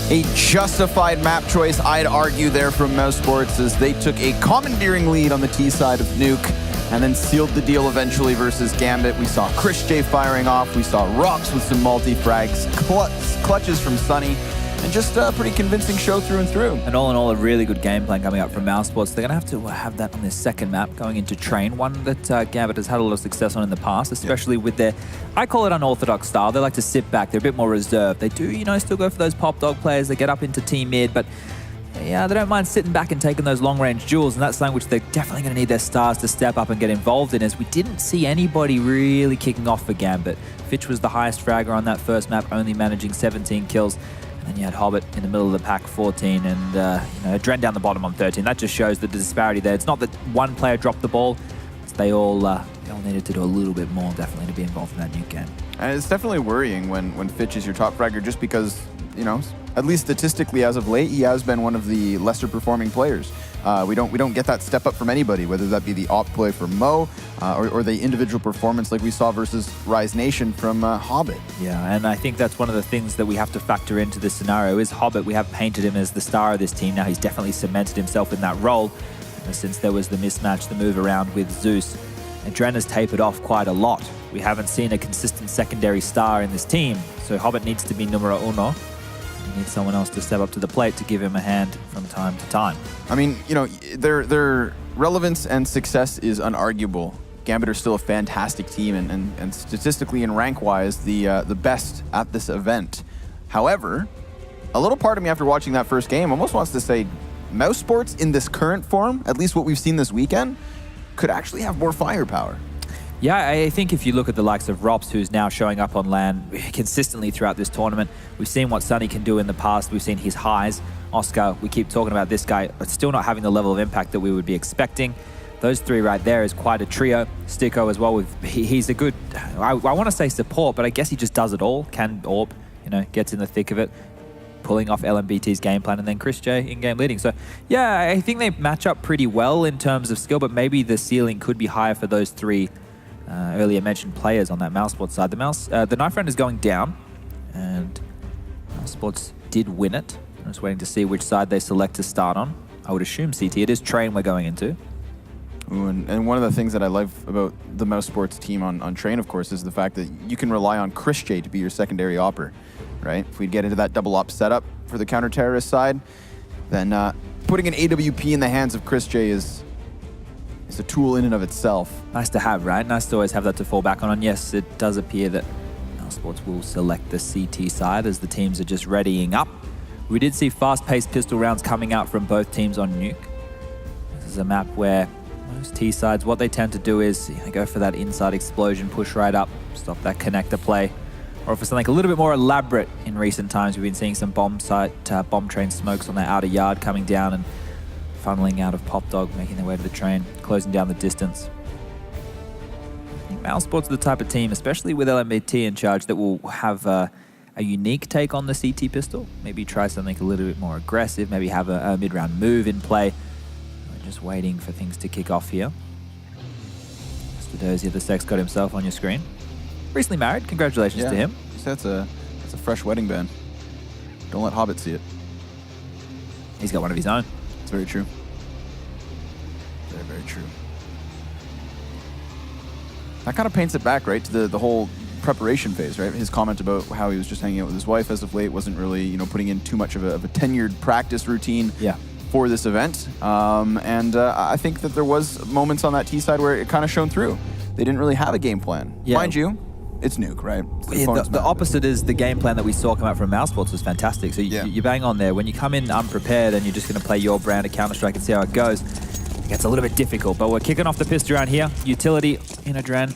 A justified map choice, I'd argue, there from Mousesports, as they took a commandeering lead on the T side of Nuke and then sealed the deal eventually versus Gambit. We saw Chris J firing off, we saw Rops with some multi-frags, clutches from Sunny, and just a pretty convincing show through and through. And all in all, a really good game plan coming up from Mousesports. They're going to have that on their second map going into Train, one that Gambit has had a lot of success on in the past, especially with their, I call it unorthodox style. They like to sit back. They're a bit more reserved. They do, you know, still go for those pop dog players. They get up into team mid, but yeah, they don't mind sitting back and taking those long-range duels, and that's something which they're definitely going to need their stars to step up and get involved in, as we didn't see anybody really kicking off for Gambit. Fitch was the highest fragger on that first map, only managing 17 kills. And you had Hobbit in the middle of the pack, 14, and you know, Dren down the bottom on 13. That just shows the disparity there. It's not that one player dropped the ball. They all needed to do a little bit more, definitely, to be involved in that new game. And it's definitely worrying when Fitch is your top fragger, just because, you know, at least statistically as of late, he has been one of the lesser performing players. We don't get that step up from anybody, whether that be the op play for Mo or the individual performance like we saw versus Rise Nation from Hobbit. Yeah, and I think that's one of the things that we have to factor into this scenario is Hobbit. We have painted him as the star of this team. Now he's definitely cemented himself in that role since there was the mismatch, the move around with Zeus. And Dren has tapered off quite a lot. We haven't seen a consistent secondary star in this team, so Hobbit needs to be numero uno. He needs someone else to step up to the plate to give him a hand from time to time. I mean, you know, their relevance and success is unarguable. Gambit are still a fantastic team and statistically and rank-wise the best at this event. However, a little part of me after watching that first game almost wants to say Mousesports in this current form, at least what we've seen this weekend, could actually have more firepower. Yeah, I think if you look at the likes of Rops, who's now showing up on LAN consistently throughout this tournament, we've seen what Sunny can do in the past, we've seen his highs. Oscar, we keep talking about this guy, but still not having the level of impact that we would be expecting. Those three right there is quite a trio. Sticko as well, he's a good, I want to say support, but I guess he just does it all. Can AWP, you know, gets in the thick of it, pulling off LMBT's game plan, and then Chris J in-game leading. So yeah, I think they match up pretty well in terms of skill, but maybe the ceiling could be higher for those three earlier mentioned players on that Mousesports side. The knife round is going down, and Mousesports did win it. I'm just waiting to see which side they select to start on. I would assume CT. It is Train we're going into. Ooh, and one of the things that I love about the Mousesports team on Train, of course, is the fact that you can rely on Chris J to be your secondary opper, right? If we get into that double op setup for the counter-terrorist side, then putting an AWP in the hands of Chris J is a tool in and of itself. Nice to have, right? Nice to always have that to fall back on. And yes, it does appear that Mousesports will select the CT side as the teams are just readying up. We did see fast-paced pistol rounds coming out from both teams on Nuke. This is a map where most T sides, what they tend to do is go for that inside explosion, push right up, stop that connector play. Or for something a little bit more elaborate in recent times, we've been seeing some bomb train smokes on their outer yard coming down and funneling out of Pop Dog, making their way to the train, closing down the distance. I think Mousesports are the type of team, especially with LMBT in charge, that will have a unique take on the CT pistol. Maybe try something a little bit more aggressive, maybe have a mid-round move in play. We're just waiting for things to kick off here. Mr. Dozier, the sex got himself on your screen. Recently married, congratulations to him. That's a fresh wedding band. Don't let Hobbit see it. He's got one of his own. It's very true. Very, very true. That kind of paints it back, right, to the whole preparation phase, right? His comment about how he was just hanging out with his wife as of late, wasn't really, you know, putting in too much of a tenured practice routine for this event. I think that there was moments on that T side where it kind of shone through. They didn't really have a game plan. Yeah. Mind you, it's Nuke, right? The opposite is the game plan that we saw come out from Mousesports was fantastic. So you bang on there. When you come in unprepared and you're just going to play your brand of Counter-Strike and see how it goes, it gets a little bit difficult. But we're kicking off the pistol round here. Utility in a Dren.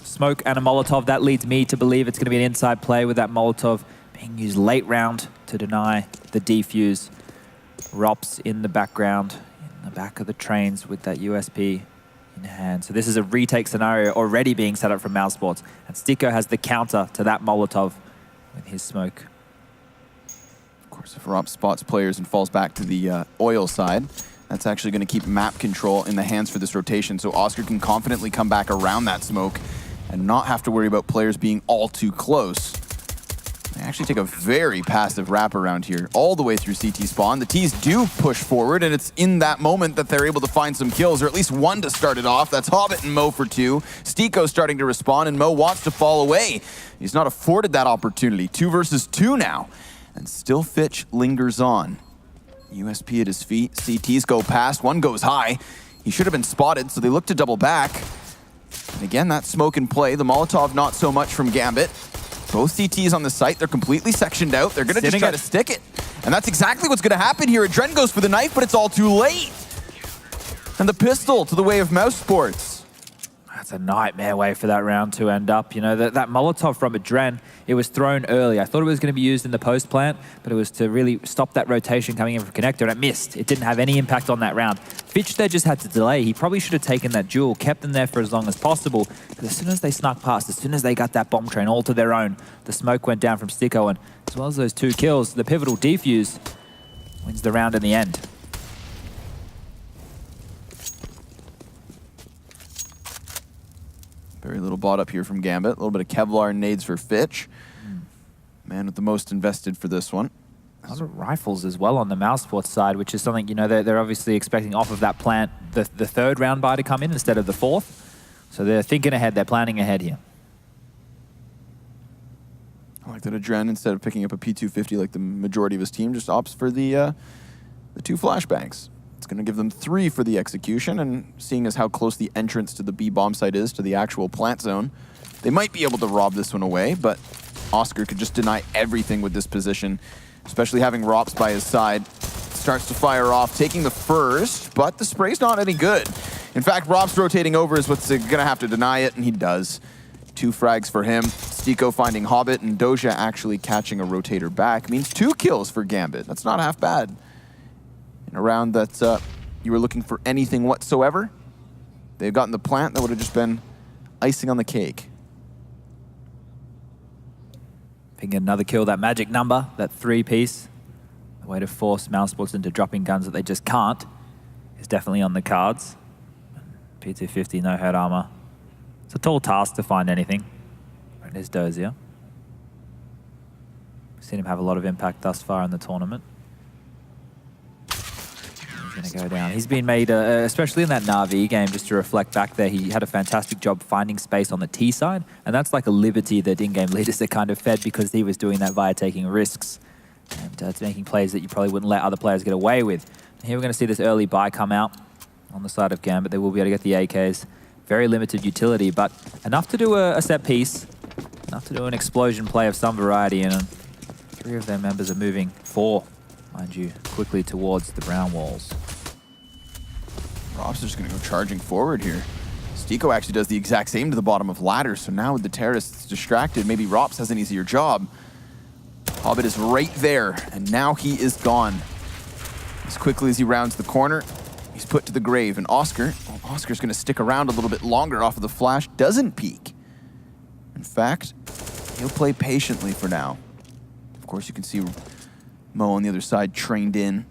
Smoke and a Molotov. That leads me to believe it's going to be an inside play with that Molotov being used late round to deny the defuse. Rops in the background, in the back of the trains with that USP in hand. So this is a retake scenario already being set up from Mousesports. And Sticko has the counter to that Molotov with his smoke. Of course, if Rob spots players and falls back to the oil side, that's actually going to keep map control in the hands for this rotation. So Oscar can confidently come back around that smoke and not have to worry about players being all too close. They actually take a very passive wraparound here, all the way through CT spawn. The T's do push forward, and it's in that moment that they're able to find some kills, or at least one to start it off. That's Hobbit and Mo for 2. Stiko starting to respond, and Mo wants to fall away. He's not afforded that opportunity. 2 versus 2 now. And still Fitch lingers on. USP at his feet. CTs go past. One goes high. He should have been spotted, so they look to double back. And again, that smoke in play. The Molotov not so much from Gambit. Both CTs on the site, they're completely sectioned out. They're going to just try to stick it. And that's exactly what's going to happen here. Adren goes for the knife, but it's all too late. And the pistol to the way of Mousesports. That's a nightmare way for that round to end up. You know, that Molotov from Adren, it was thrown early. I thought it was going to be used in the post plant, but it was to really stop that rotation coming in from Connector, and it missed. It didn't have any impact on that round. Fitch there just had to delay. He probably should have taken that duel, kept them there for as long as possible. But as soon as they snuck past, as soon as they got that bomb train all to their own, the smoke went down from Stiko, and as well as those 2 kills, the pivotal defuse wins the round in the end. Very little bot up here from Gambit. A little bit of Kevlar and nades for Fitch. Man with the most invested for this one. A lot of rifles as well on the Mousesports side, which is something, you know, they're obviously expecting off of that plant the 3rd round buy to come in instead of the 4th. So they're thinking ahead, they're planning ahead here. I like that Adren, instead of picking up a P250 like the majority of his team, just opts for the 2 flashbangs. It's going to give them 3 for the execution, and seeing as how close the entrance to the B bomb site is to the actual plant zone, they might be able to rob this one away, but Oscar could just deny everything with this position, especially having Rops by his side. Starts to fire off, taking the first, but the spray's not any good. In fact, Rops rotating over is what's going to have to deny it, and he does. 2 frags for him. Stiko finding Hobbit, and Doja actually catching a rotator back. Means 2 kills for Gambit. That's not half bad. In a round that you were looking for anything whatsoever, they've gotten the plant that would have just been icing on the cake. Picking another kill, that magic number, that 3-piece. The way to force Mousesports into dropping guns that they just can't is definitely on the cards. P250, no head armor. It's a tall task to find anything. There's Dozier. We've seen him have a lot of impact thus far in the tournament. He's going to go down. He's been made, especially in that Na'Vi game, just to reflect back there, he had a fantastic job finding space on the T side, and that's like a liberty that in-game leaders are kind of fed, because he was doing that via taking risks and it's making plays that you probably wouldn't let other players get away with. And here we're going to see this early buy come out on the side of Gambit. They will be able to get the AKs. Very limited utility, but enough to do a set piece, enough to do an explosion play of some variety, and 3 of their members are moving, 4, mind you, quickly towards the brown walls. Rob's just going to go charging forward here. Stiko actually does the exact same to the bottom of ladder, so now with the terrorists distracted, maybe Rops has an easier job. Hobbit is right there, and now he is gone. As quickly as he rounds the corner, he's put to the grave, and Oscar, well, Oscar's going to stick around a little bit longer off of the flash, doesn't peek. In fact, he'll play patiently for now. Of course, you can see Mo on the other side trained in,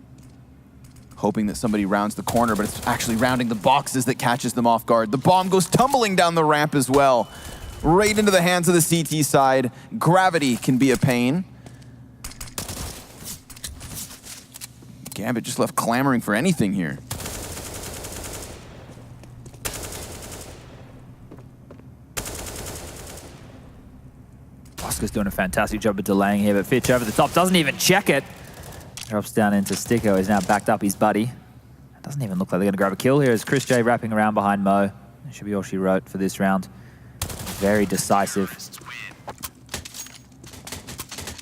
hoping that somebody rounds the corner, but it's actually rounding the boxes that catches them off guard. The bomb goes tumbling down the ramp as well, right into the hands of the CT side. Gravity can be a pain. Gambit just left clamoring for anything here. Oscar's doing a fantastic job of delaying here, but Fitch over the top doesn't even check it. Drops down into Stiko. He's now backed up his buddy. It doesn't even look like they're going to grab a kill here as Chris J wrapping around behind Mo. That should be all she wrote for this round. Very decisive.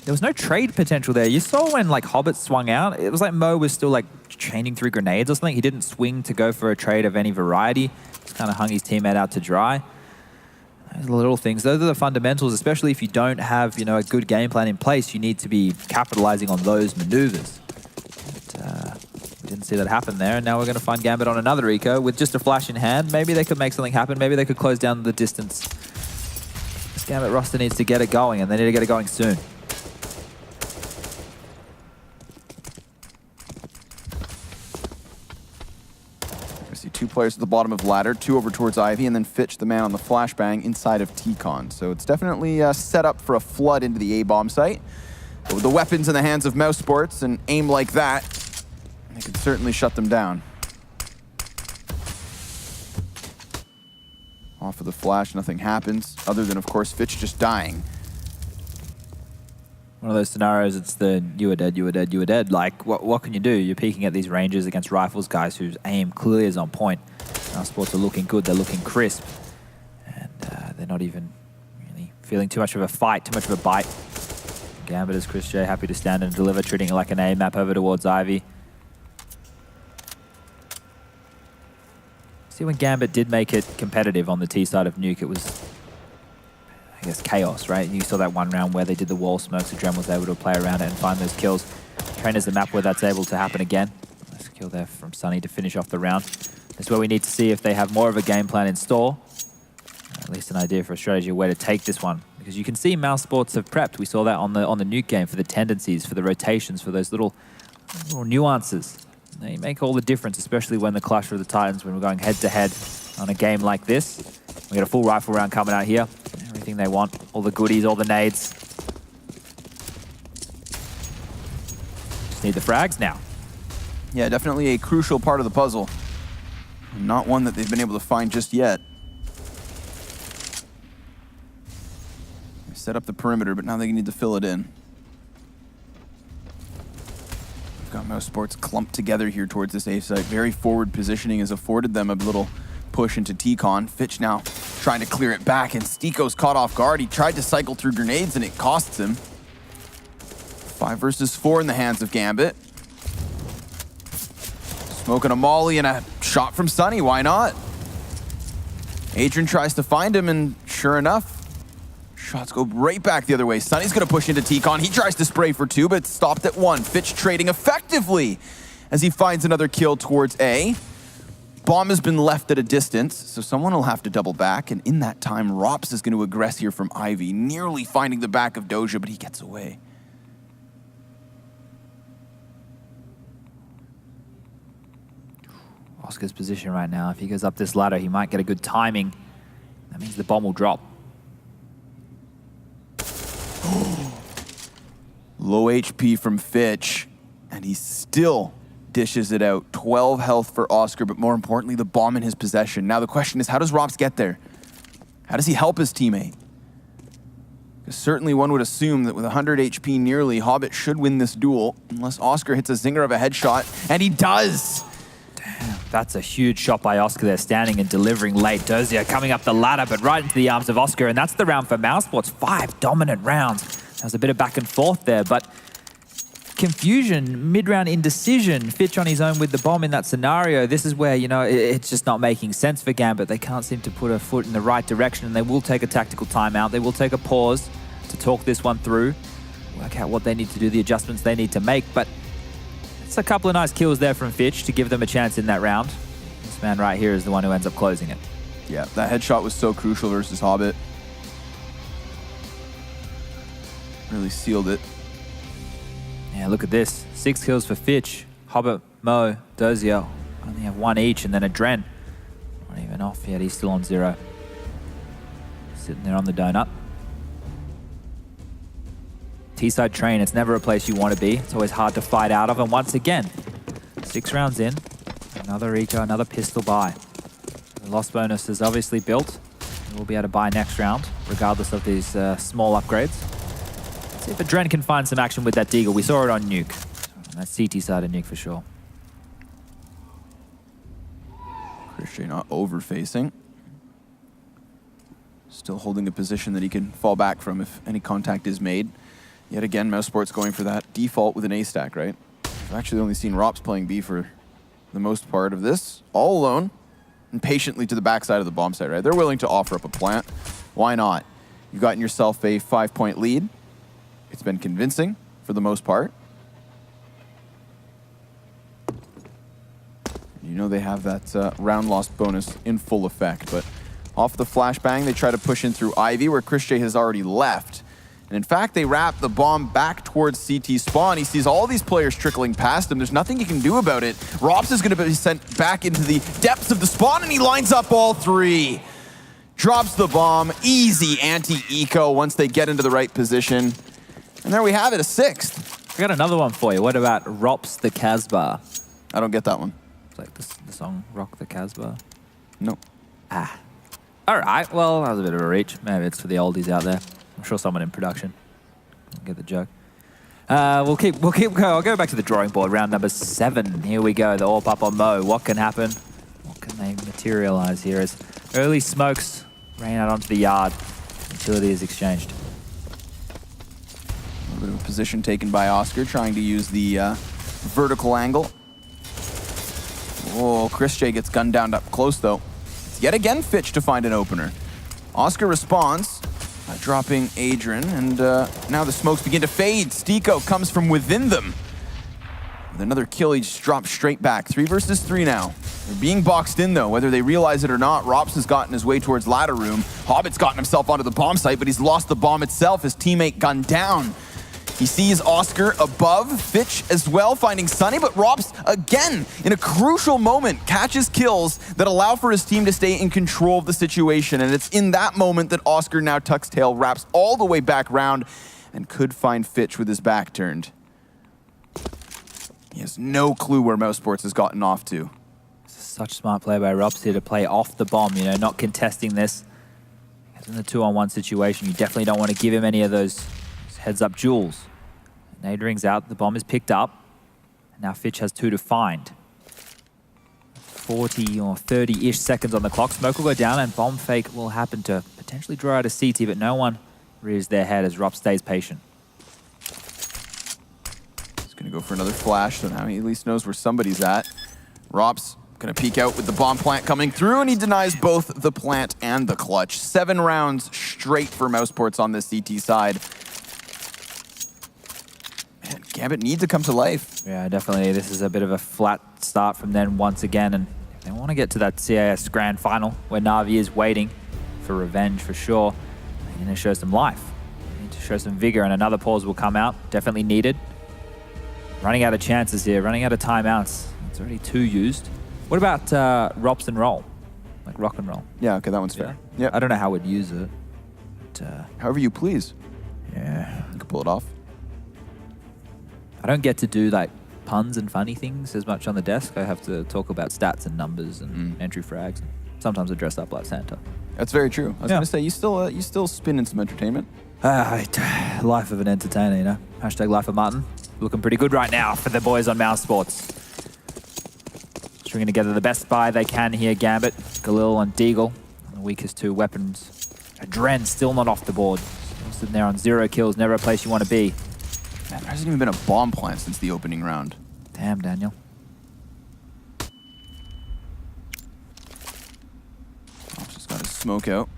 There was no trade potential there. You saw when like Hobbit swung out, it was like Mo was still like chaining through grenades or something. He didn't swing to go for a trade of any variety. Just kind of hung his teammate out to dry. Those are the little things. Those are the fundamentals, especially if you don't have, you know, a good game plan in place. You need to be capitalizing on those maneuvers. But, we didn't see that happen there, and now we're going to find Gambit on another eco with just a flash in hand. Maybe they could make something happen. Maybe they could close down the distance. This Gambit roster needs to get it going, and they need to get it going soon. 2 players at the bottom of ladder, 2 over towards Ivy, and then Fitch, the man on the flashbang, inside of T-Con. So it's definitely set up for a flood into the A-bomb site. But with the weapons in the hands of Mousesports and aim like that, they can certainly shut them down. Off of the flash, nothing happens, other than, of course, Fitch just dying. One of those scenarios, it's the you are dead, you are dead, you are dead. Like, what can you do? You're peeking at these ranges against rifles guys whose aim clearly is on point. Mousesports are looking good, they're looking crisp. And they're not even really feeling too much of a fight, too much of a bite. Gambit is Chris J, happy to stand and deliver, treating it like an A map over towards Ivy. See, when Gambit did make it competitive on the T side of Nuke, it was, I guess, chaos, right? You saw that one round where they did the wall smokes, so Drem was able to play around it and find those kills. Trainer's the map where that's able to happen again. Nice kill there from Sunny to finish off the round. That's where we need to see if they have more of a game plan in store. At least an idea for a strategy, a way to take this one. Because you can see Mousesports have prepped. We saw that on the Nuke game for the tendencies, for the rotations, for those little nuances. They make all the difference, especially when the Clash of the Titans, when we're going head-to-head on a game like this. We got a full rifle round coming out here. Everything they want, all the goodies, all the nades. Just need the frags now. Yeah, definitely a crucial part of the puzzle. Not one that they've been able to find just yet. They set up the perimeter, but now they need to fill it in. Got Mousesports clumped together here towards this A site. Very forward positioning has afforded them a little push into T-Con. Fitch now trying to clear it back, and Stiko's caught off guard. He tried to cycle through grenades, and it costs him. 5 versus 4 in the hands of Gambit. Smoking a molly and a shot from Sunny. Why not? Adrian tries to find him, and sure enough, shots go right back the other way. Sunny's going to push into T-Con. He tries to spray for 2, but it's stopped at 1. Fitch trading effectively as he finds another kill towards A. Bomb has been left at a distance, so someone will have to double back. And in that time, Rops is going to aggress here from Ivy, nearly finding the back of Doja, but he gets away. Oscar's position right now, if he goes up this ladder, he might get a good timing. That means the bomb will drop. Low HP from Fitch, and he still dishes it out. 12 health for Oscar, but more importantly, the bomb in his possession. Now the question is, how does Rops get there? How does he help his teammate? Because certainly one would assume that with 100 HP nearly, Hobbit should win this duel, unless Oscar hits a zinger of a headshot, and he does! Damn, that's a huge shot by Oscar there, standing and delivering late. Dozier coming up the ladder, but right into the arms of Oscar, and that's the round for Mousesports. 5 dominant rounds. There's a bit of back and forth there, but confusion, mid-round indecision. Fitch on his own with the bomb in that scenario. This is where, you know, it's just not making sense for Gambit. They can't seem to put a foot in the right direction, and they will take a tactical timeout. They will take a pause to talk this one through, work out what they need to do, the adjustments they need to make. But it's a couple of nice kills there from Fitch to give them a chance in that round. This man right here is the one who ends up closing it. Yeah, that headshot was so crucial versus Hobbit. Really sealed it. Yeah, look at this. 6 kills for Fitch. Hobbit, Mo, Dozier only have 1 each, and then a Dren. Not even off yet, he's still on 0. Sitting there on the donut. T-side train, it's never a place you want to be. It's always hard to fight out of, and once again, 6 rounds in, another eco, another pistol buy. The loss bonus is obviously built. We'll be able to buy next round, regardless of these small upgrades. See if a Dren can find some action with that Deagle. We saw it on Nuke. On that CT side of Nuke for sure. Christian not over-facing. Still holding a position that he can fall back from if any contact is made. Yet again, Mousesports going for that default with an A stack, right? I've actually only seen Rops playing B for the most part of this, all alone, and patiently to the backside of the bomb site, right? They're willing to offer up a plant. Why not? You've gotten yourself a 5-point lead. It's been convincing for the most part. You know they have that round lost bonus in full effect, but off the flashbang, they try to push in through Ivy, where Chris J has already left. And in fact, they wrap the bomb back towards CT spawn. He sees all these players trickling past him. There's nothing he can do about it. Rops is going to be sent back into the depths of the spawn, and he lines up all three. Drops the bomb. Easy anti-eco once they get into the right position. And there we have it, a 6th. I got another one for you. What about Rops the Casbah? I don't get that one. It's like the song Rock the Casbah. No. Ah. All right, well, that was a bit of a reach. Maybe it's for the oldies out there. I'm sure someone in production will get the joke. We'll keep going. I'll go back to the drawing board. Round number 7. Here we go. The AWP up on Mo. What can happen? What can they materialize here as early smokes rain out onto the yard. Utility is exchanged. A little bit of a position taken by Oscar, trying to use the vertical angle. Oh, Chris J gets gunned down up close, though. It's yet again Fitch to find an opener. Oscar responds by dropping Adrian, and now the smokes begin to fade. Stiko comes from within them. With another kill, he just drops straight back. 3 versus 3 now. They're being boxed in, though, whether they realize it or not. Rops has gotten his way towards ladder room. Hobbit's gotten himself onto the bomb site, but he's lost the bomb itself. His teammate gunned down. He sees Oscar above, Fitch as well, finding Sunny, but Rops, again, in a crucial moment, catches kills that allow for his team to stay in control of the situation. And it's in that moment that Oscar now tucks tail, wraps all the way back round, and could find Fitch with his back turned. He has no clue where Mousesports has gotten off to. Such smart play by Rops here to play off the bomb, you know, not contesting this. Because in the 2-on-1 situation, you definitely don't want to give him any of those heads-up jewels. Nade rings out, the bomb is picked up. And now Fitch has 2 to find. 40 or 30-ish seconds on the clock. Smoke will go down and bomb fake will happen to potentially draw out a CT, but no one rears their head as Rops stays patient. He's going to go for another flash, so now he at least knows where somebody's at. Rops going to peek out with the bomb plant coming through, and he denies both the plant and the clutch. 7 rounds straight for Mousesports on this CT side. And Gambit needs to come to life. Yeah, definitely. This is a bit of a flat start from them once again, and if they want to get to that CIS Grand Final, where Na'Vi is waiting for revenge for sure, they need to show some life. They need to show some vigor, and another pause will come out. Definitely needed. Running out of chances here, running out of timeouts. It's already 2 used. What about Rops and roll? Like rock and roll? Yeah, okay, that one's fair. Yeah. I don't know how we'd use it. But, however you please. Yeah. You can pull it off. I don't get to do like puns and funny things as much on the desk. I have to talk about stats and numbers and entry frags. Sometimes I dress up like Santa. That's very true. I was going to say, you still spin in some entertainment. Life of an entertainer, you know. Hashtag life of Martin. Looking pretty good right now for the boys on Mousesports. Stringing together the best buy they can here, Gambit. Galil and Deagle, the weakest 2 weapons. Adren still not off the board. Still sitting there on 0 kills, never a place you want to be. Man, there hasn't even been a bomb plant since the opening round. Damn, Daniel. Just got his smoke out.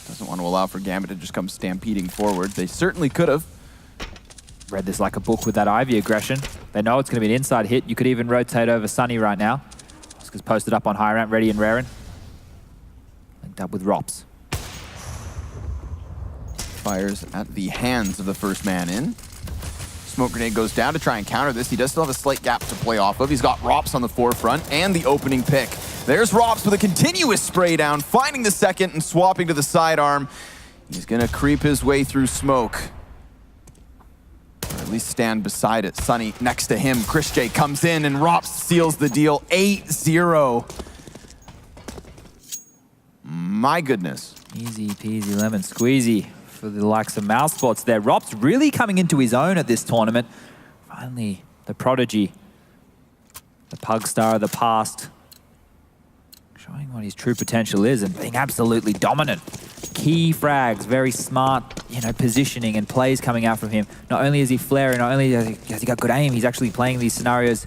Doesn't want to allow for Gambit to just come stampeding forward. They certainly could have. Read this like a book with that Ivy aggression. They know it's going to be an inside hit. You could even rotate over Sunny right now. Oscar's posted up on high ramp, ready and raring. Linked up with Rops. Fires at the hands of the first man in. Smoke grenade goes down to try and counter this. He does still have a slight gap to play off of. He's got Rops on the forefront and the opening pick. There's Rops with a continuous spray down, finding the second and swapping to the sidearm. He's going to creep his way through smoke. Or at least stand beside it. Sunny next to him. Chris J comes in and Rops seals the deal. 8-0. My goodness. Easy peasy lemon squeezy for the likes of Mousesports there. Rops really coming into his own at this tournament. Finally, the prodigy, the pug star of the past, showing what his true potential is and being absolutely dominant. Key frags, very smart, you know, positioning and plays coming out from him. Not only is he flaring, not only has he got good aim, he's actually playing these scenarios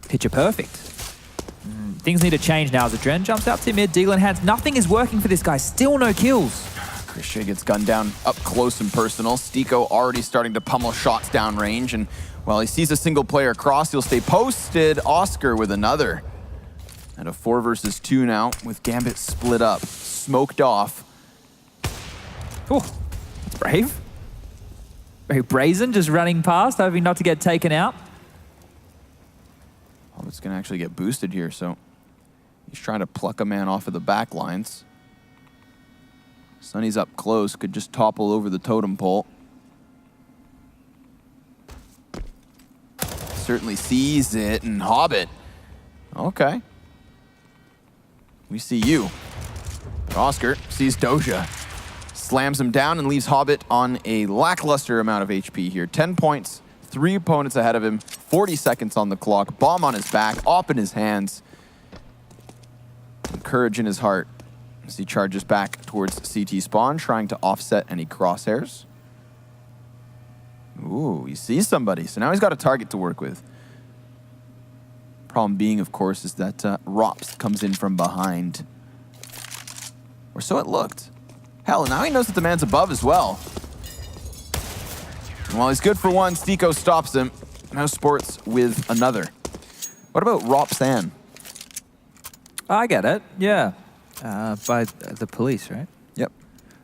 picture perfect. Things need to change now as Adren jumps out to mid, Deagle in hands. Nothing is working for this guy, still no kills. Chris J gets gunned down up close and personal. Stiko already starting to pummel shots downrange, and while he sees a single player across, he'll stay posted. Oscar with another. And a 4 versus 2 now with Gambit split up, smoked off. Ooh, It's brave. Very brazen, just running past, hoping not to get taken out. Hobbit's going to actually get boosted here, so he's trying to pluck a man off of the back lines. Sunny's up close, could just topple over the totem pole. Certainly sees it, and Hobbit. Okay. We see you. Oscar sees Doja. Slams him down and leaves Hobbit on a lackluster amount of HP here. 10 points, 3 opponents ahead of him, 40 seconds on the clock, bomb on his back, op in his hands, and courage in his heart as he charges back towards CT spawn, trying to offset any crosshairs. Ooh, he sees somebody, so now he's got a target to work with. Problem being, of course, is that Rops comes in from behind. Or so it looked. Hell, now he knows that the man's above as well. And while he's good for one, Stiko stops him. Mousesports with another. What about Ropsan? I get it, yeah. By the police, right? Yep.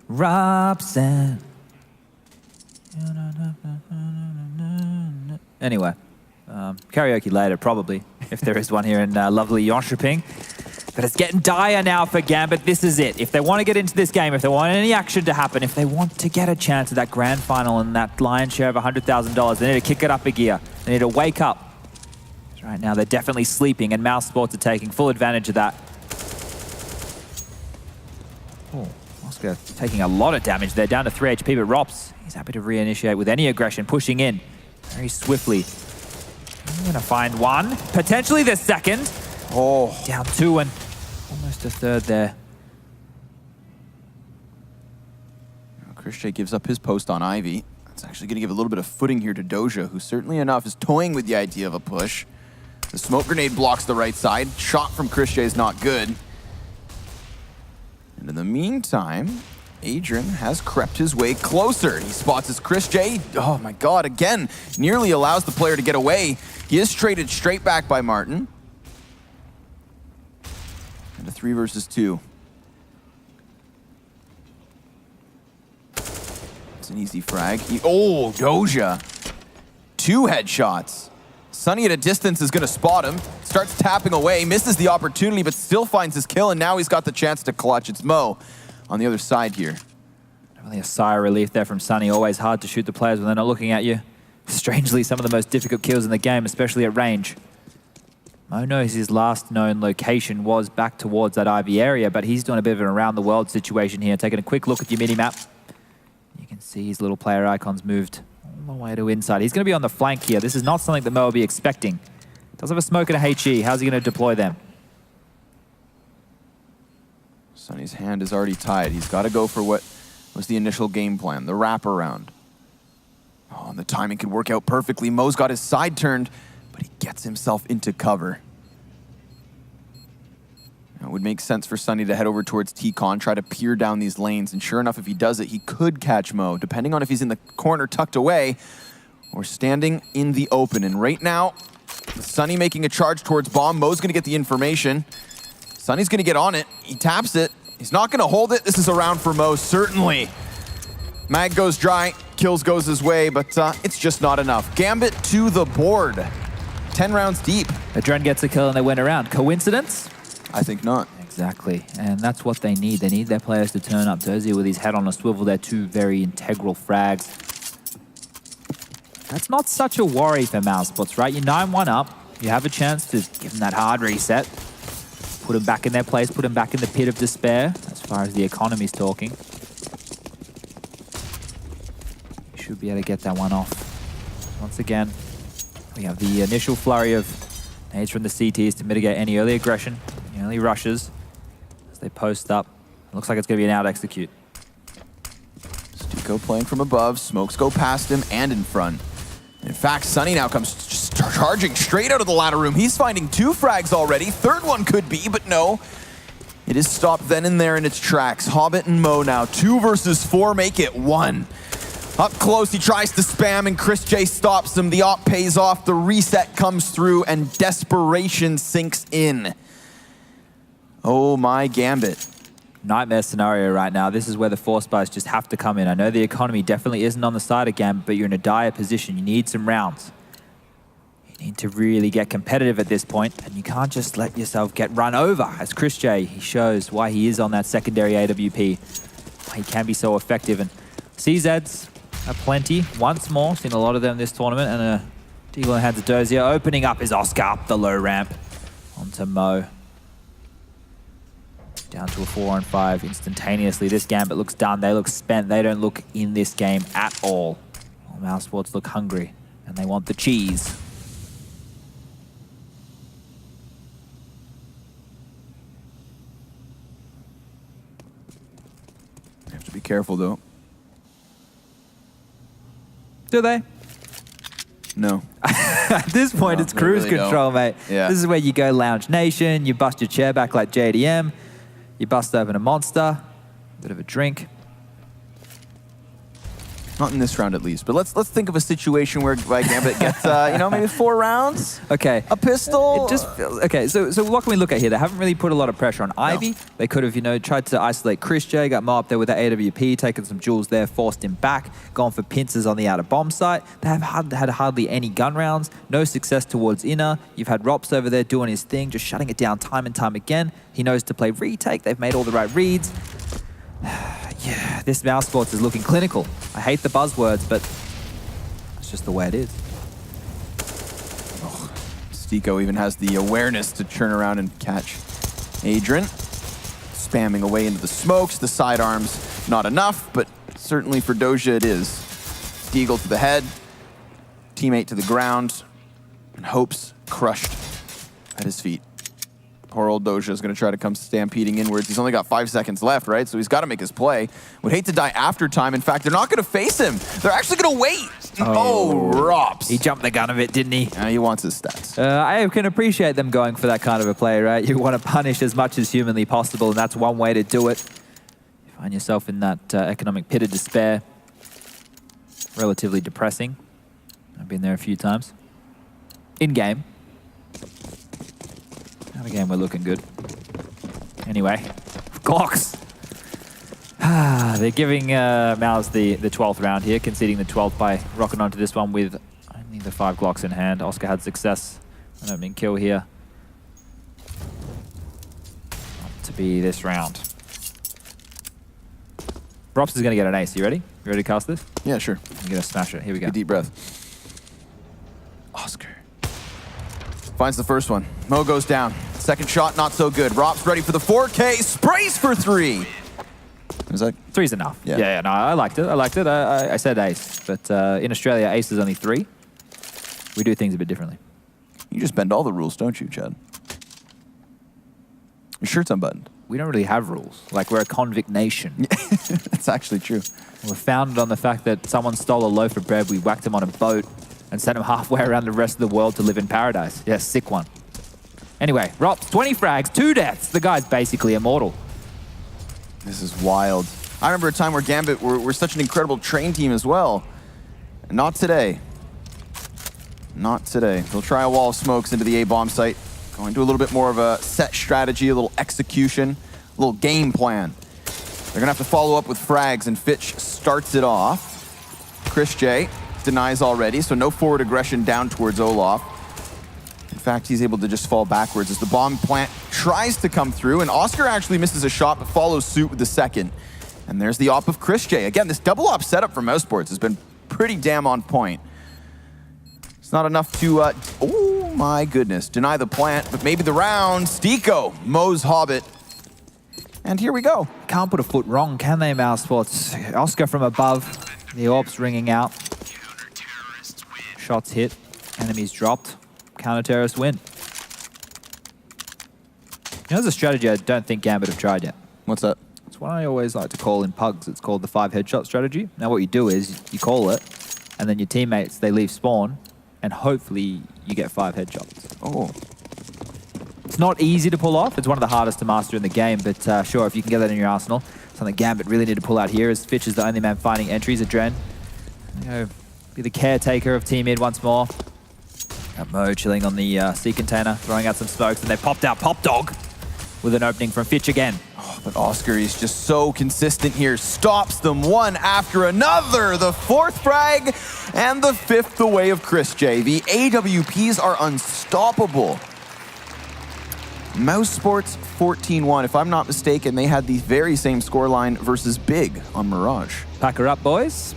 Robson. Anyway, karaoke later, probably, if there is one here in lovely Jönköping. But it's getting dire now for Gambit. This is it. If they want to get into this game, if they want any action to happen, if they want to get a chance at that grand final and that lion's share of $100,000, they need to kick it up a gear. They need to wake up. Right now, they're definitely sleeping, and Mousesports are taking full advantage of that. Oh, Oscar taking a lot of damage there, down to 3 HP, but Rops, he's happy to reinitiate with any aggression, pushing in very swiftly. I'm going to find one, potentially the second. Oh. Down 2 and almost a third there. Christian gives up his post on Ivy. That's actually going to give a little bit of footing here to Doja, who certainly enough is toying with the idea of a push. The smoke grenade blocks the right side. Shot from Christian is not good. And in the meantime, Adrian has crept his way closer. He spots his Christian. Oh my god, again, nearly allows the player to get away. He is traded straight back by Martin. And a 3 versus 2. It's an easy frag. Oh, Doja. 2 headshots. Sunny at a distance is going to spot him. Starts tapping away, misses the opportunity, but still finds his kill, and now he's got the chance to clutch. It's Mo on the other side here. Really a sigh of relief there from Sunny. Always hard to shoot the players when they're not looking at you. Strangely, some of the most difficult kills in the game, especially at range. Mo knows his last known location was back towards that Ivy area, but he's doing a bit of an around-the-world situation here. Taking a quick look at your mini-map. You can see his little player icons moved all the way to inside. He's going to be on the flank here. This is not something that Mo will be expecting. Does have a smoke and a HE. How's he going to deploy them? Sunny's hand is already tied. He's got to go for what was the initial game plan, the wraparound. Oh, and the timing could work out perfectly. Mo's got his side turned, but he gets himself into cover. Now, it would make sense for Sunny to head over towards T-Con, try to peer down these lanes, and sure enough, if he does it, he could catch Mo, depending on if he's in the corner tucked away or standing in the open. And right now, Sunny making a charge towards bomb. Mo's going to get the information. Sunny's going to get on it. He taps it. He's not going to hold it. This is a round for Mo, certainly. Mag goes dry. Kills goes his way, but it's just not enough. Gambit to the board. 10 rounds deep. Adren gets a kill and they win a round. Coincidence? I think not. Exactly. And that's what they need. They need their players to turn up. Dozier with his head on a swivel. They're 2 very integral frags. That's not such a worry for Mousesports, right? You're 9-1 up. You have a chance to give them that hard reset. Put them back in their place, put them back in the pit of despair, as far as the economy's talking. You should be able to get that one off. Once again, we have the initial flurry of nades from the CTs to mitigate any early aggression, any early rushes. As they post up, it looks like it's going to be an out-execute. Stiko playing from above, smokes go past him and in front. In fact, Sunny now comes just charging straight out of the ladder room. He's finding 2 frags already. Third one could be, but no. It is stopped then and there in its tracks. Hobbit and Mo now. 2 versus 4 make it 1. Up close, he tries to spam, and Chris J stops him. The op pays off, the reset comes through, and desperation sinks in. Oh my Gambit. nightmare scenario right now. This is where the force buys just have to come in. I know the economy definitely isn't on the side of Gambit, but you're in a dire position. You need some rounds. You need to really get competitive at this point, and you can't just let yourself get run over. As Chris J, he shows why he is on that secondary AWP. Why he can be so effective. And CZs are plenty. Once more, seen a lot of them this tournament, and a deagle in the hands of Dozier. Opening up is Oscar up the low ramp onto Mo. Down to a 4-on-5 instantaneously. This Gambit looks done. They look spent. They don't look in this game at all. Mousesports look hungry, and they want the cheese. You have to be careful, though. Do they? No. At this point, it's cruise really control, mate. Yeah. This is where you go Lounge Nation, you bust your chair back like JDM, you bust open a monster, a bit of a drink. Not in this round, at least. But let's think of a situation where Gambit gets, you know, maybe 4 rounds. Okay. A pistol. It just feels, okay, so what can we look at here? They haven't really put a lot of pressure on Ivy. No. They could have, you know, tried to isolate Chris J, got Mo up there with that AWP, taken some jewels there, forced him back, gone for pincers on the outer bomb site. They have had hardly any gun rounds, no success towards inner. You've had Rops over there doing his thing, just shutting it down time and time again. He knows to play retake. They've made all the right reads. Yeah, this Mousesports is looking clinical. I hate the buzzwords, but it's just the way it is. Oh, Stico even has the awareness to turn around and catch Adrian. Spamming away into the smokes, the sidearms, not enough, but certainly for Doja it is. Deagle to the head, teammate to the ground, and Hopes crushed at his feet. Poor old Doja is going to try to come stampeding inwards. He's only got 5 seconds left, right? So he's got to make his play. Would hate to die after time. In fact, they're not going to face him. They're actually going to wait. Oh, Rops. He jumped the gun a bit, didn't he? Yeah, he wants his stats. I can appreciate them going for that kind of a play, right? You want to punish as much as humanly possible, and that's one way to do it. You find yourself in that economic pit of despair. Relatively depressing. I've been there a few times. In-game. Out of game, we're looking good. Anyway, Glocks. They're giving Mouse the 12th round here, conceding the 12th by rocking onto this one with only the 5 Glocks in hand. Oscar had success. An opening kill here. Not to be this round. Rops is going to get an ace. You ready? You ready to cast this? Yeah, sure. I'm going to smash it. Here we go. Take a deep breath. Oscar. Finds the first one. Mo goes down. Second shot, not so good. Rops ready for the 4K. Sprays for 3. Is that 3's enough. Yeah. Yeah, no, I liked it. I liked it. I said ace. But in Australia, ace is only 3. We do things a bit differently. You just bend all the rules, don't you, Chad? Your shirt's unbuttoned. We don't really have rules. Like, we're a convict nation. That's actually true. We're founded on the fact that someone stole a loaf of bread, we whacked him on a boat, and sent him halfway around the rest of the world to live in paradise. Yeah, sick one. Anyway, Rops, 20 frags, 2 deaths. The guy's basically immortal. This is wild. I remember a time where Gambit were such an incredible train team as well. Not today. Not today. They'll try a wall of smokes into the A-bomb site. Going to a little bit more of a set strategy, a little execution, a little game plan. They're going to have to follow up with frags, and Fitch starts it off. Chris J denies already, so no forward aggression down towards Olaf. In fact, he's able to just fall backwards as the bomb plant tries to come through, and Oscar actually misses a shot but follows suit with the second. And there's the op of Chris J. Again, this double op setup for Mousesports has been pretty damn on point. It's not enough to, oh my goodness, deny the plant, but maybe the round. Stico, Mo's Hobbit. And here we go. Can't put a foot wrong, can they, Mousesports? Oscar from above, the orbs ringing out. Shots hit, enemies dropped, counter-terrorists win. You know, there's a strategy I don't think Gambit have tried yet. What's that? It's one I always like to call in pugs. It's called the 5 headshot strategy. Now what you do is you call it, and then your teammates, they leave spawn, and hopefully you get 5 headshots. Oh. It's not easy to pull off. It's one of the hardest to master in the game, but sure, if you can get that in your arsenal. Something Gambit really need to pull out here is Fitch is the only man finding entries. Adren, you know, be the caretaker of Team Mid once more. Got Mo chilling on the C container, throwing out some smokes, and they popped out Pop Dog with an opening from Fitch again. Oh, But Oscar is just so consistent here. Stops them one after another. The 4th frag and the 5th the way of Chris J. The AWPs are unstoppable. Mousesports 14-1. If I'm not mistaken, they had the very same scoreline versus Big on Mirage. Pack her up, boys.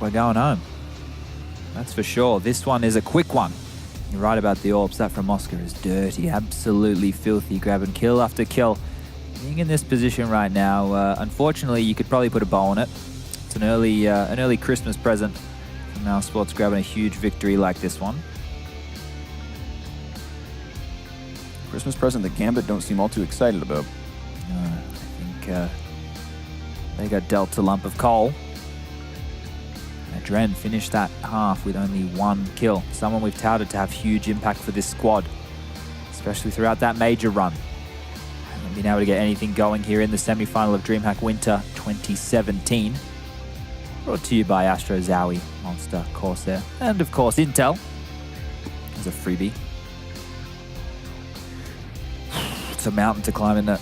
We're going home. That's for sure. This one is a quick one. You're right about the AWPs. That from Oscar is dirty, absolutely filthy. Grabbing kill after kill. Being in this position right now, unfortunately, you could probably put a bow on it. It's an early Christmas present for Mousesports, grabbing a huge victory like this one. Christmas present that Gambit don't seem all too excited about. No, I think they got dealt a lump of coal. Dren finished that half with only 1 kill. Someone we've touted to have huge impact for this squad, especially throughout that major run. Haven't been able to get anything going here in the semi-final of DreamHack Winter 2017. Brought to you by ASTRO, Zowie, Monster, Corsair, and of course Intel as a freebie. It's a mountain to climb in that.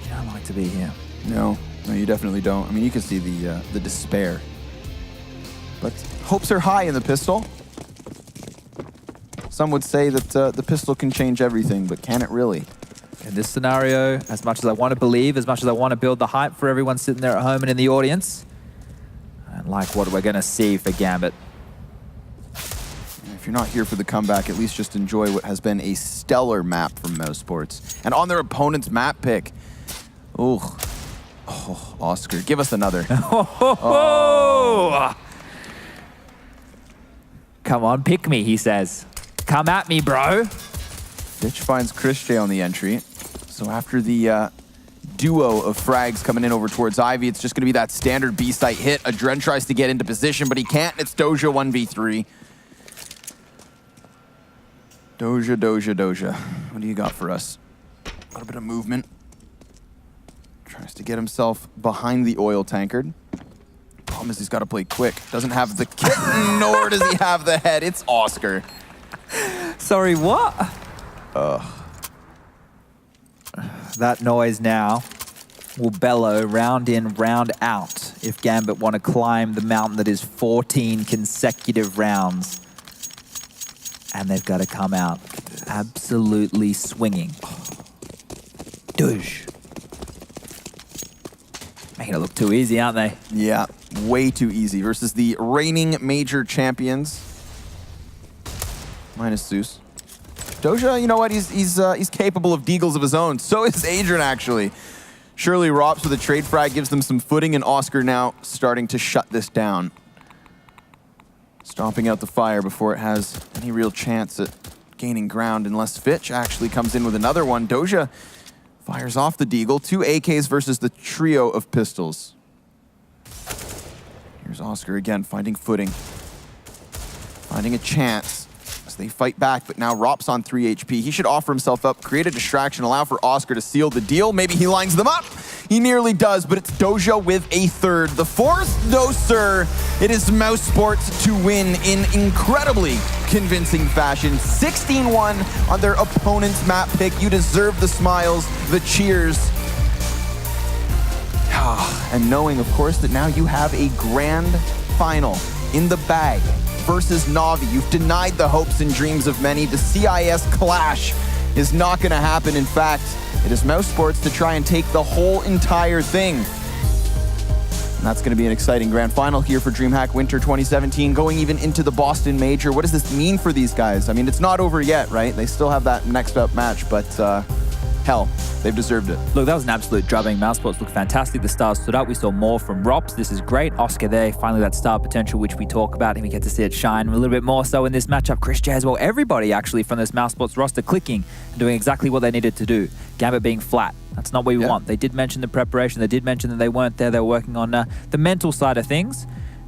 You don't like to be here. No, you definitely don't. I mean, you can see the despair. But hopes are high in the pistol. Some would say that the pistol can change everything, but can it really? In this scenario, as much as I want to believe, as much as I want to build the hype for everyone sitting there at home and in the audience, I don't like what we're going to see for Gambit. If you're not here for the comeback, at least just enjoy what has been a stellar map from Mousesports. And on their opponent's map pick, oh, Oscar, give us another. Oh. Come on, pick me, he says. Come at me, bro. Fitch finds Chris J on the entry. So after the duo of frags coming in over towards Ivy, it's just going to be that standard B-site hit. Adren tries to get into position, but he can't. It's Doja 1v3. Doja. What do you got for us? A little bit of movement. Tries to get himself behind the oil tankard. Problem is he's got to play quick. Doesn't have the kit, nor does he have the head. It's Oscar. Sorry, what? That noise now will bellow round in, round out if Gambit want to climb the mountain that is 14 consecutive rounds. And they've got to come out absolutely swinging. Douche. Making it look too easy, aren't they? Yeah, way too easy versus the reigning major champions. Minus Zeus. Doja, you know what? He's capable of deagles of his own. So is Adrian, actually. Surely Rops with a trade frag gives them some footing, and Oscar now starting to shut this down. Stomping out the fire before it has any real chance at gaining ground, unless Fitch actually comes in with another one. Doja fires off the deagle. 2 AKs versus the trio of pistols. Here's Oscar again, finding footing. Finding a chance as they fight back, but now Rops on 3 HP. He should offer himself up, create a distraction, allow for Oscar to seal the deal. Maybe he lines them up. He nearly does, but it's Doja with a 3rd. The 4th, no sir. It is Mousesports to win in incredibly convincing fashion. 16-1 on their opponent's map pick. You deserve the smiles, the cheers. And knowing, of course, that now you have a grand final in the bag versus Na'Vi. You've denied the hopes and dreams of many. The CIS clash is not going to happen. In fact, it is Mousesports to try and take the whole entire thing. And that's going to be an exciting grand final here for DreamHack Winter 2017, going even into the Boston Major. What does this mean for these guys? I mean, it's not over yet, right? They still have that next up match, but hell, they've deserved it. Look, that was an absolute drubbing. Mousesports looked fantastic. The stars stood up. We saw more from Rops. This is great. Oscar there, finally that star potential which we talk about, and we get to see it shine a little bit more so in this matchup. Chris J as well. Everybody actually from this Mousesports roster clicking and doing exactly what they needed to do. Gambit being flat. That's not what we want. They did mention the preparation. They did mention that they weren't there. They were working on the mental side of things.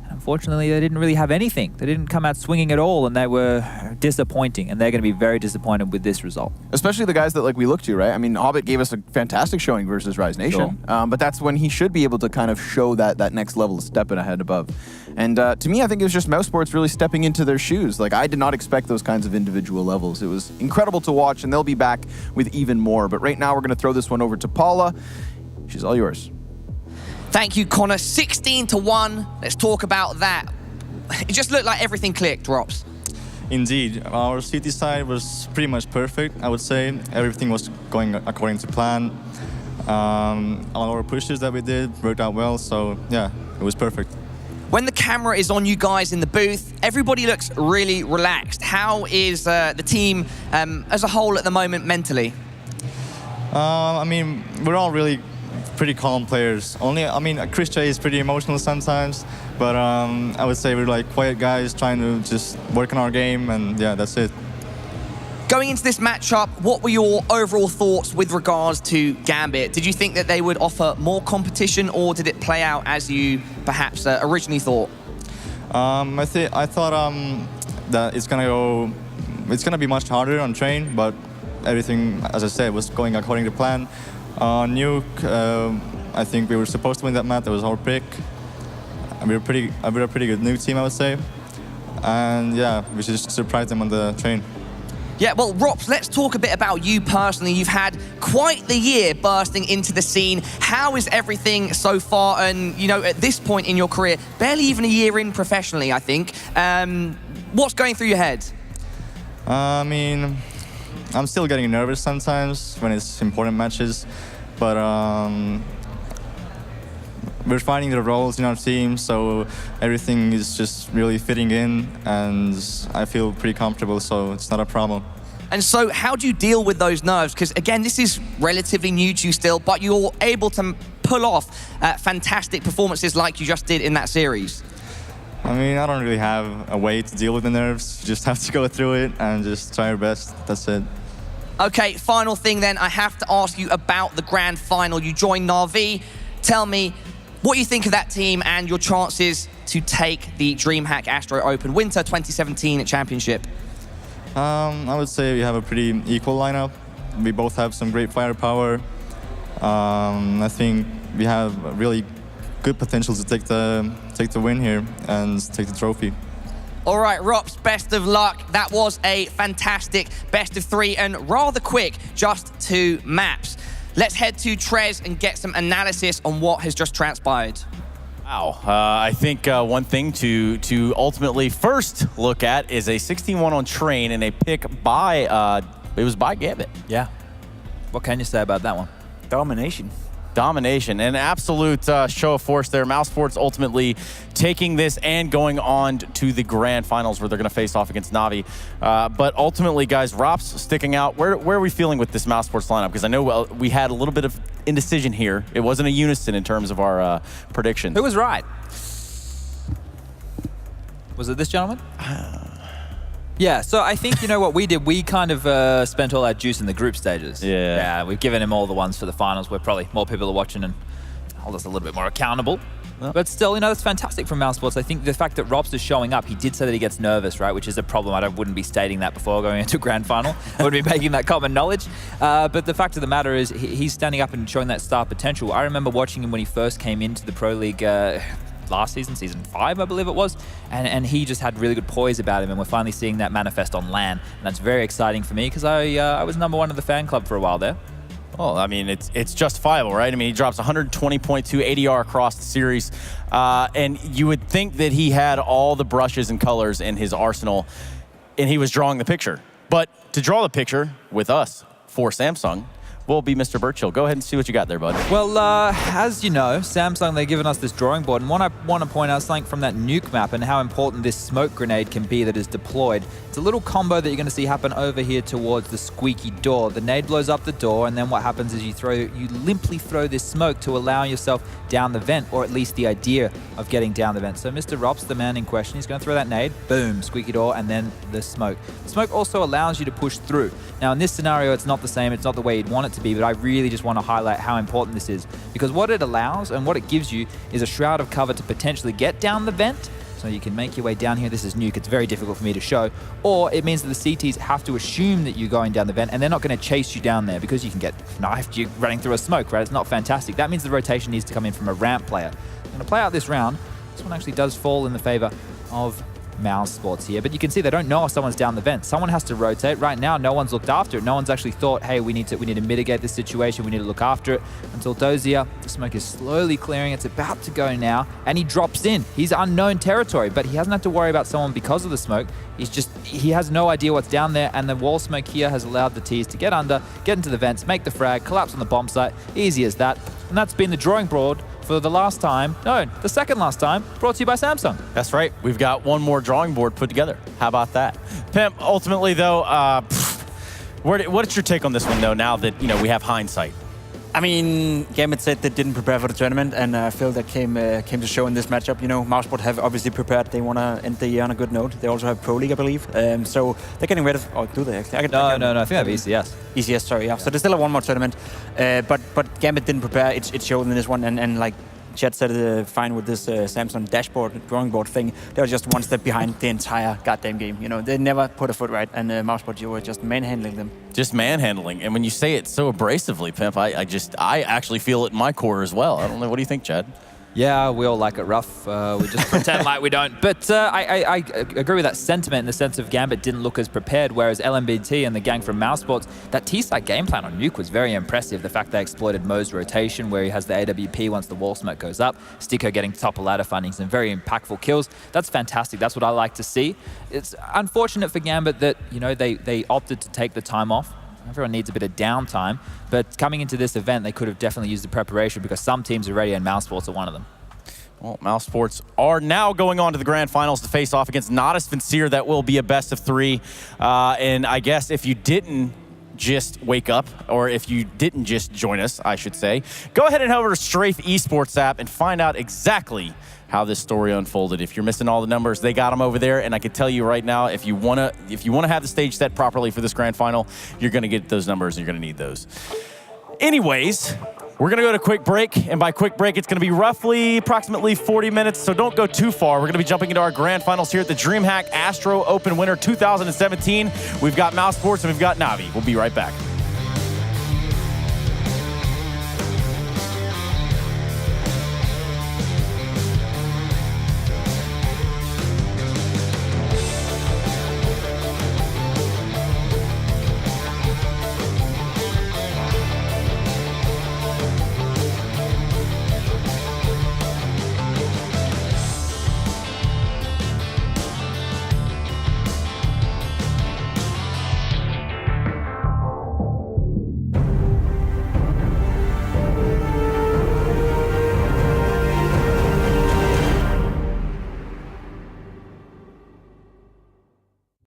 Unfortunately, they didn't really have anything. They didn't come out swinging at all, and they were disappointing, and they're going to be very disappointed with this result. Especially the guys that we look to, right? I mean, Hobbit gave us a fantastic showing versus Rise Nation, Sure. But that's when he should be able to kind of show that next level of stepping ahead above. And to me, I think it was just Mousesports really stepping into their shoes. I did not expect those kinds of individual levels. It was incredible to watch, and they'll be back with even more. But right now, we're going to throw this one over to Paula She's all yours. Thank you, Connor. 16-1. Let's talk about that. It just looked like everything clicked, Drops. Indeed, our CT side was pretty much perfect, I would say. Everything was going according to plan. All our pushes that we did worked out well, so yeah, it was perfect. When the camera is on you guys in the booth, everybody looks really relaxed. How is the team as a whole at the moment mentally? I mean, we're all really pretty calm players. Chris J is pretty emotional sometimes, but I would say we're like quiet guys trying to just work on our game, and yeah, that's it. Going into this matchup, what were your overall thoughts with regards to Gambit? Did you think that they would offer more competition, or did it play out as you perhaps originally thought? I thought that it's gonna be much harder on train, but everything, as I said, was going according to plan. Nuke, I think we were supposed to win that map. That was our pick. And we're a pretty good Nuke team, I would say. And yeah, we should just surprise them on the train. Yeah, well, Rops, let's talk a bit about you personally. You've had quite the year bursting into the scene. How is everything so far? And, you know, at this point in your career, barely even a year in professionally, I think. What's going through your head? I mean, I'm still getting nervous sometimes when it's important matches, but we're finding the roles in our team, so everything is just really fitting in, and I feel pretty comfortable, so it's not a problem. And so how do you deal with those nerves? Because again, this is relatively new to you still, but you're able to pull off fantastic performances like you just did in that series. I mean, I don't really have a way to deal with the nerves. You just have to go through it and just try your best. That's it. Okay, final thing then. I have to ask you about the grand final. You joined Na'Vi. Tell me what you think of that team and your chances to take the DreamHack ASTRO Open Winter 2017 Championship. I would say we have a pretty equal lineup. We both have some great firepower. I think we have really good potential to take the win here and take the trophy. All right, Rops, best of luck. That was a fantastic best of 3 and rather quick, just 2 maps. Let's head to Trez and get some analysis on what has just transpired. Wow, I think one thing to ultimately first look at is a 16-1 on train and a pick by, it was by Gambit. Yeah. What can you say about that one? Domination. Domination, an absolute show of force there. Mousesports ultimately taking this and going on to the grand finals where they're going to face off against Na'Vi. But ultimately, guys, Rops sticking out. Where are we feeling with this Mousesports lineup? Because I know we had a little bit of indecision here. It wasn't a unison in terms of our predictions. Who was right? Was it this gentleman? Yeah, so I think, you know what we did? We kind of spent all our juice in the group stages. Yeah. Yeah, we've given him all the ones for the finals where probably more people are watching and hold us a little bit more accountable. Well. But still, you know, that's fantastic from Mousesports. I think the fact that Robs is showing up, he did say that he gets nervous, right? Which is a problem. I wouldn't be stating that before going into a grand final. I wouldn't be making that common knowledge. But the fact of the matter is he's standing up and showing that star potential. I remember watching him when he first came into the Pro League last season, season 5, I believe it was, and he just had really good poise about him, and we're finally seeing that manifest on LAN, and that's very exciting for me because I was #1 of the fan club for a while there. Well, I mean, it's justifiable, right? I mean, he drops 120.2 ADR across the series, and you would think that he had all the brushes and colors in his arsenal, and he was drawing the picture. But to draw the picture with us for Samsung will be Mr. Birchill. Go ahead and see what you got there, bud. Well, as you know, Samsung, they've given us this drawing board, and I want to point out something from that nuke map and how important this smoke grenade can be that is deployed. It's a little combo that you're going to see happen over here towards the squeaky door. The nade blows up the door, and then what happens is you limply throw this smoke to allow yourself down the vent, or at least the idea of getting down the vent. So Mr. Rops, the man in question, he's going to throw that nade, boom, squeaky door, and then the smoke. The smoke also allows you to push through. Now, in this scenario, it's not the same. It's not the way you'd want it to be, but I really just want to highlight how important this is, because what it allows and what it gives you is a shroud of cover to potentially get down the vent, so you can make your way down here. This is nuke. It's very difficult for me to show. Or it means that the CTs have to assume that you're going down the vent, and they're not going to chase you down there because you can get knifed. You're running through a smoke, right? It's not fantastic. That means the rotation needs to come in from a ramp player. I'm going to play out this round. This one actually does fall in the favor of Mousesports here, but you can see they don't know if someone's down the vent. Someone has to rotate. Right now, no one's looked after it. No one's actually thought, hey, we need to mitigate this situation. We need to look after it. Until Dozier, the smoke is slowly clearing. It's about to go now, and he drops in. He's unknown territory, but he hasn't had to worry about someone because of the smoke. He has no idea what's down there, and the wall smoke here has allowed the T's to get under, get into the vents, make the frag, collapse on the bomb site. Easy as that. And that's been the drawing board for the second last time, brought to you by Samsung. That's right. We've got one more drawing board put together. How about that? Pimp, ultimately, though, what's your take on this one, though, now that, we have hindsight? I mean, Gambit said they didn't prepare for the tournament, and I feel that came to show in this matchup. Mousesports have obviously prepared. They want to end the year on a good note. They also have Pro League, I believe. So they're getting ready. Or do they actually? No. I think they have ECS. ECS, sorry. Yeah. So they still have one more tournament. But Gambit didn't prepare. It showed in this one, and like Chad said, fine with this Samsung drawing board thing. They were just one step behind the entire goddamn game. They never put a foot right, and Mousesports, you were just manhandling them. Just manhandling. And when you say it so abrasively, Pimp, I actually feel it in my core as well. I don't know. What do you think, Chad? Yeah, we all like it rough. We just pretend like we don't. But I agree with that sentiment in the sense of Gambit didn't look as prepared, whereas LMBT and the gang from Mousesports, that T-side game plan on Nuke was very impressive. The fact they exploited Mo's rotation, where he has the AWP once the wall smoke goes up, Sticko getting top of ladder, finding some very impactful kills. That's fantastic. That's what I like to see. It's unfortunate for Gambit that, they opted to take the time off. Everyone needs a bit of downtime, but coming into this event, they could have definitely used the preparation because some teams are ready, and Mousesports are one of them. Well, Mousesports are now going on to the grand finals to face off against Nodus Vincere. That will be a best of 3. And I guess if you didn't just wake up, or if you didn't just join us, I should say, go ahead and head over to Strafe Esports app and find out exactly how this story unfolded. If you're missing all the numbers, they got them over there, and I can tell you right now, if you wanna have the stage set properly for this grand final, you're gonna get those numbers, and you're gonna need those. Anyways, we're gonna go to quick break, and by quick break, it's gonna be approximately 40 minutes, so don't go too far. We're gonna be jumping into our grand finals here at the DreamHack ASTRO Open Winter 2017. We've got Mousesports and we've got Navi. We'll be right back.